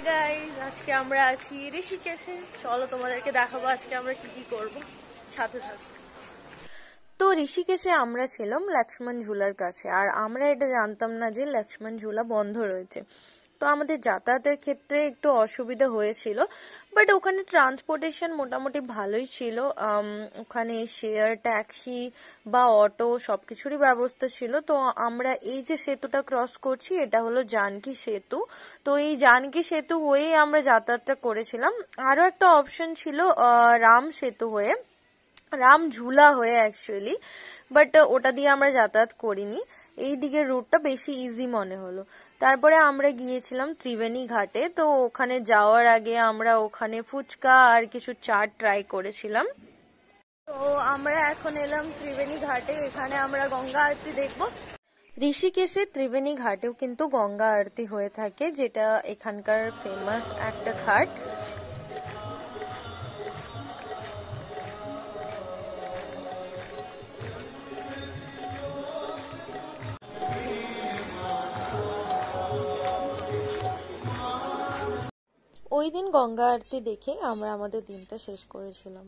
Guys, আজকে আমরা আছি ঋষিকেশে। চলো তোমাদেরকে দেখাবো আজকে আমরা কি কি করব, সাথে থাকো। তো ঋষিকেশে আমরা ছিলাম লক্ষ্মণ ঝুলার কাছে, আর আমরা এটা জানতাম না যে লক্ষ্মণ ঝুলা বন্ধ রয়েছে। তো আমাদের যাতায়াতের ক্ষেত্রে একটু অসুবিধা হয়েছিল, বাট ওখানে ট্রান্সপোর্টেশন মোটামুটি ভালোই ছিল। ওখানে শেয়ার ট্যাক্সি বা অটো সবকিছুরই ব্যবস্থা ছিল। তো আমরা এই যে সেতুটা ক্রস করছি, এটা হলো জানকী সেতু। তো এই জানকী সেতু হয়েই আমরা যাতায়াতটা করেছিলাম। আরো একটা অপশন ছিল রাম সেতু হয়ে, রাম ঝুলা হয়ে অ্যাকচুয়ালি, বাট ওটা দিয়ে আমরা যাতায়াত করিনি। এই দিকের রুটটা বেশি ইজি মনে হলো। তারপরে আমরা গিয়েছিলাম ত্রিবেণী ঘাটে। তো ওখানে যাওয়ার আগে আমরা ওখানে ফুচকা আর কিছু চাট ট্রাই করেছিলাম। তো আমরা এখন এলাম ত্রিবেণী ঘাটে, এখানে আমরা গঙ্গা আরতি দেখবো। ঋষিকেশে ত্রিবেণী ঘাটেও কিন্তু গঙ্গা আরতি হয়ে থাকে, যেটা এখানকার ফেমাস একটা ঘাট। ওই দিন গঙ্গা আরতি দেখে আমরা আমাদের দিনটা শেষ করেছিলাম।